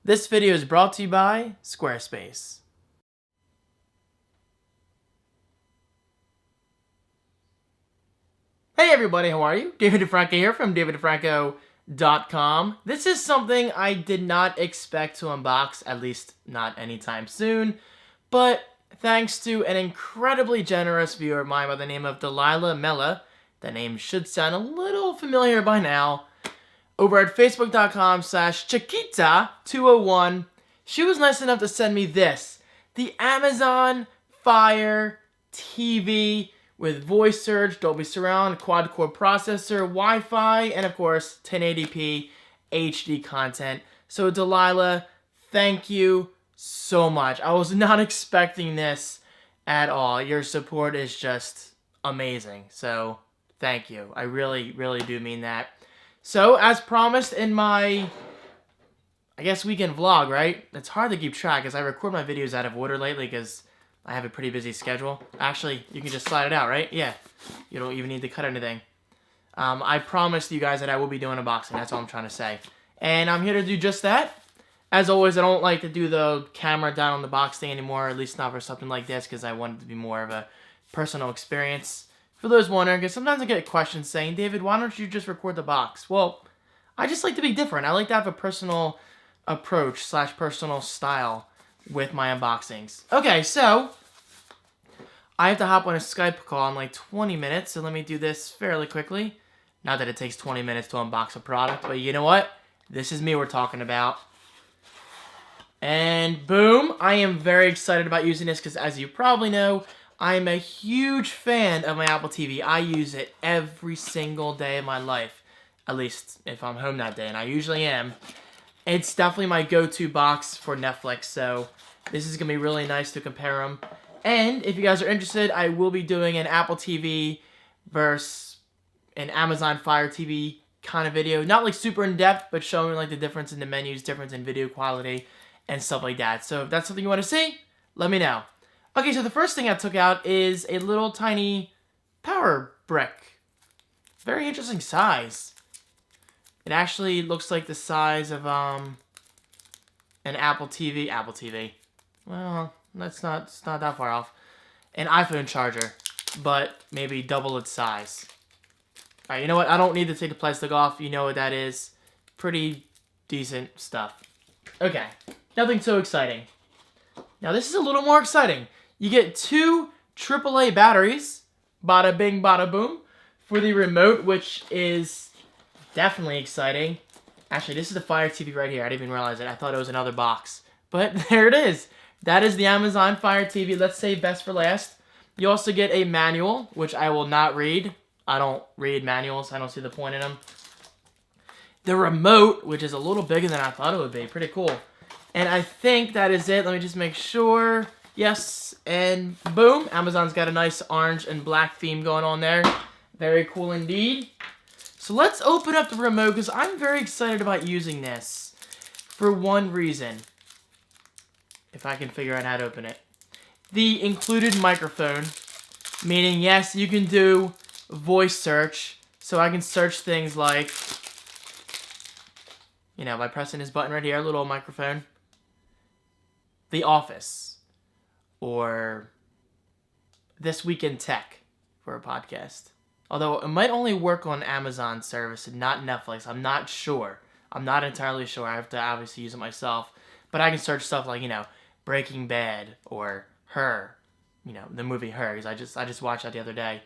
This video is brought to you by Squarespace. Hey everybody, how are you? David Franco here from davidfranco.com. This is something I did not expect to unbox, at least not anytime soon, but thanks to an incredibly generous viewer of mine by the name of Delilah Mella, the name should sound a little familiar by now, over at facebook.com/Chiquita201, she was nice enough to send me this, the Amazon Fire TV with voice search, Dolby Surround, quad-core processor, Wi-Fi, and of course 1080p HD content. So Delilah, thank you so much. I was not expecting this at all. Your support is just amazing. So thank you. I really, really do mean that. So, as promised in my, I guess, weekend vlog, right? It's hard to keep track as I record my videos out of order lately because I have a pretty busy schedule. Actually, you can just slide it out, right? Yeah. You don't even need to cut anything. I promised you guys that I will be doing unboxing. That's all I'm trying to say. And I'm here to do just that. As always, I don't like to do the camera down on the box thing anymore, at least not for something like this, because I want it to be more of a personal experience. For those wondering, because sometimes I get questions saying, David, why don't you just record the box? Well, I just like to be different. I like to have a personal approach / personal style with my unboxings. Okay, so I have to hop on a Skype call in like 20 minutes, so let me do this fairly quickly. Not that it takes 20 minutes to unbox a product, but you know what? This is me we're talking about. And boom, I am very excited about using this because as you probably know, I'm a huge fan of my Apple TV. I use it every single day of my life, at least if I'm home that day, and I usually am. It's definitely my go-to box for Netflix, so this is going to be really nice to compare them. And if you guys are interested, I will be doing an Apple TV versus an Amazon Fire TV kind of video. Not like super in-depth, but showing like the difference in the menus, difference in video quality, and stuff like that. So if that's something you want to see, let me know. Okay, so the first thing I took out is a little tiny power brick. Very interesting size. It actually looks like the size of an Apple TV. Well, it's not that far off. An iPhone charger, but maybe double its size. Alright, you know what? I don't need to take the plastic off. You know what that is. Pretty decent stuff. Okay, nothing so exciting. Now this is a little more exciting. You get 2 AAA batteries, bada bing, bada boom, for the remote, which is definitely exciting. Actually, this is the Fire TV right here. I didn't even realize it. I thought it was another box. But there it is. That is the Amazon Fire TV. Let's save best for last. You also get a manual, which I will not read. I don't read manuals. I don't see the point in them. The remote, which is a little bigger than I thought it would be. Pretty cool. And I think that is it. Let me just make sure. Yes, and boom, Amazon's got a nice orange and black theme going on there. Very cool indeed. So let's open up the remote because I'm very excited about using this for one reason. If I can figure out how to open it. The included microphone, meaning yes, you can do voice search. So I can search things like, you know, by pressing this button right here, a little microphone. The Office. Or This Week in Tech for a podcast. Although it might only work on Amazon service and not Netflix. I'm not sure. I'm not entirely sure. I have to obviously use it myself. But I can search stuff like, you know, Breaking Bad or Her. You know, the movie Her. Because I just watched that the other day.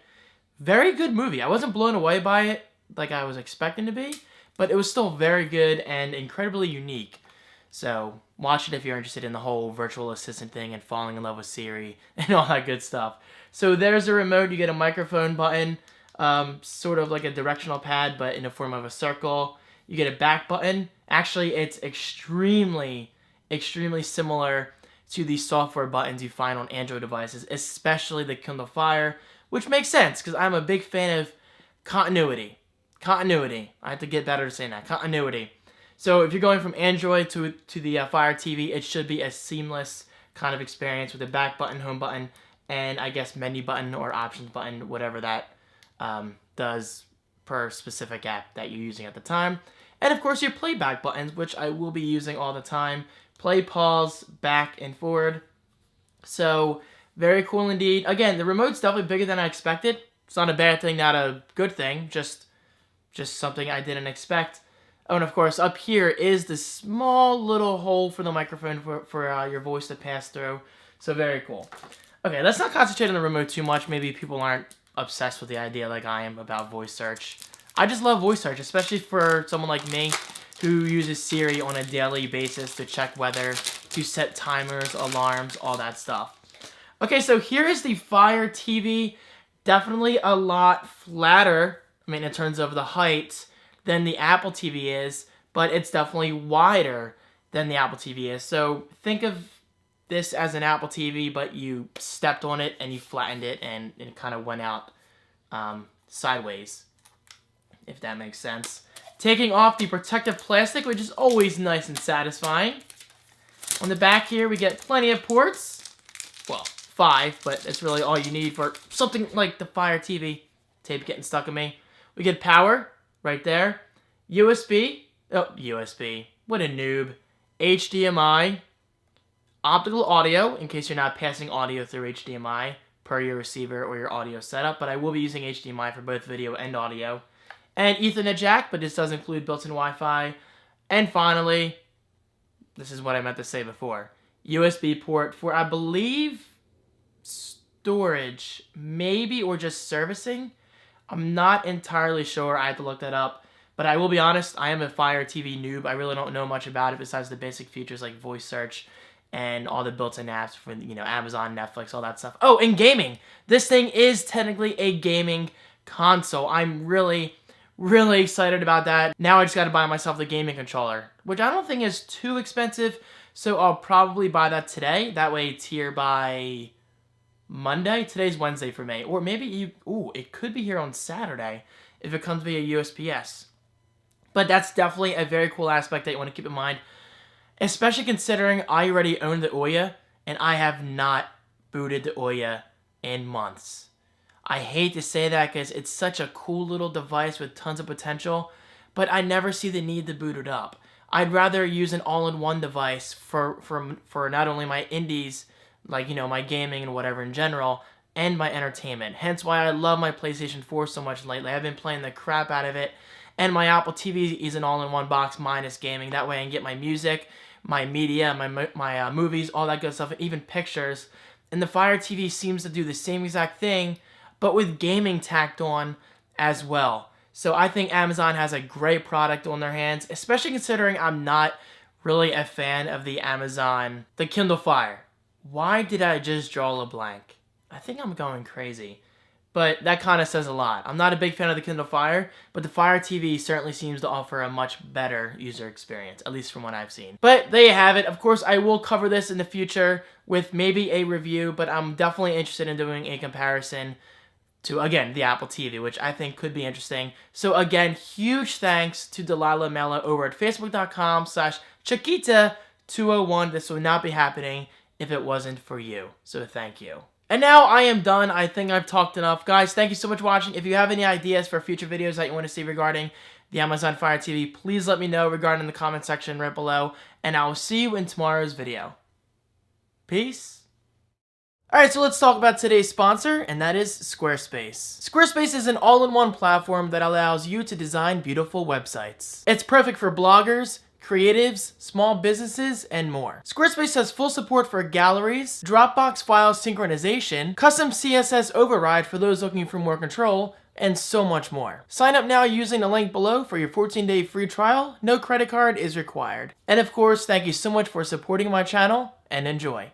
Very good movie. I wasn't blown away by it like I was expecting to be. But it was still very good and incredibly unique. So, watch it if you're interested in the whole virtual assistant thing and falling in love with Siri and all that good stuff. So, there's a remote. You get a microphone button, sort of like a directional pad, but in the form of a circle. You get a back button. Actually, it's extremely, extremely similar to the software buttons you find on Android devices, especially the Kindle Fire, which makes sense because I'm a big fan of continuity. Continuity. I have to get better at saying that. Continuity. So if you're going from Android to the Fire TV, it should be a seamless kind of experience with a back button, home button, and I guess menu button or options button, whatever that does per specific app that you're using at the time. And of course your playback buttons, which I will be using all the time. Play, pause, back, and forward. So, very cool indeed. Again, the remote's definitely bigger than I expected. It's not a bad thing, not a good thing. Just something I didn't expect. Oh, and of course, up here is the small little hole for the microphone for your voice to pass through. So, very cool. Okay, let's not concentrate on the remote too much. Maybe people aren't obsessed with the idea like I am about voice search. I just love voice search, especially for someone like me who uses Siri on a daily basis to check weather, to set timers, alarms, all that stuff. Okay, so here is the Fire TV. Definitely a lot flatter, I mean, in terms of the height, than the Apple TV is, but it's definitely wider than the Apple TV is. So think of this as an Apple TV, but you stepped on it and you flattened it and it kind of went out sideways, if that makes sense. Taking off the protective plastic, which is always nice and satisfying. On the back here, we get plenty of ports. Well, 5, but it's really all you need for something like the Fire TV. Tape getting stuck in me. We get power right there. USB. Oh, USB. What a noob. HDMI. Optical audio, in case you're not passing audio through HDMI per your receiver or your audio setup, but I will be using HDMI for both video and audio. And Ethernet jack, but this does include built-in Wi-Fi. And finally, this is what I meant to say before, USB port for, I believe, storage, maybe, or just servicing. I'm not entirely sure. I have to look that up. But I will be honest, I am a Fire TV noob. I really don't know much about it besides the basic features like voice search and all the built-in apps for, you know, Amazon, Netflix, all that stuff. Oh, and gaming. This thing is technically a gaming console. I'm really excited about that. Now I just got to buy myself the gaming controller, which I don't think is too expensive, so I'll probably buy that today. That way it's here by Monday. Today's Wednesday for me. Or maybe it could be here on Saturday if it comes via USPS. But that's definitely a very cool aspect that you want to keep in mind, especially considering I already own the Ouya and I have not booted the Ouya in months. I hate to say that because it's such a cool little device with tons of potential, but I never see the need to boot it up. I'd rather use an all-in-one device for not only my indies, like, you know, my gaming and whatever in general, and my entertainment. Hence why I love my PlayStation 4 so much lately. I've been playing the crap out of it, and my Apple TV is an all-in-one box minus gaming. That way I can get my music, my media, my movies, all that good stuff, and even pictures. And the Fire TV seems to do the same exact thing, but with gaming tacked on as well. So I think Amazon has a great product on their hands, especially considering I'm not really a fan of the Kindle Fire. Why did I just draw a blank? I think I'm going crazy. But that kind of says a lot. I'm not a big fan of the Kindle Fire, but the Fire TV certainly seems to offer a much better user experience, at least from what I've seen. But there you have it. Of course, I will cover this in the future with maybe a review, but I'm definitely interested in doing a comparison to, again, the Apple TV, which I think could be interesting. So again, huge thanks to Delilah Mela over at facebook.com/Chiquita201. This would not be happening if it wasn't for you. So thank you. And now I am done. I think I've talked enough. Guys, thank you so much for watching. If you have any ideas for future videos that you want to see regarding the Amazon Fire TV, please let me know regarding in the comment section right below. And I will see you in tomorrow's video. Peace. Alright, so let's talk about today's sponsor, and that is Squarespace. Squarespace is an all-in-one platform that allows you to design beautiful websites. It's perfect for bloggers, creatives, small businesses, and more. Squarespace has full support for galleries, Dropbox file synchronization, custom CSS override for those looking for more control, and so much more. Sign up now using the link below for your 14-day free trial. No credit card is required. And of course, thank you so much for supporting my channel, and enjoy.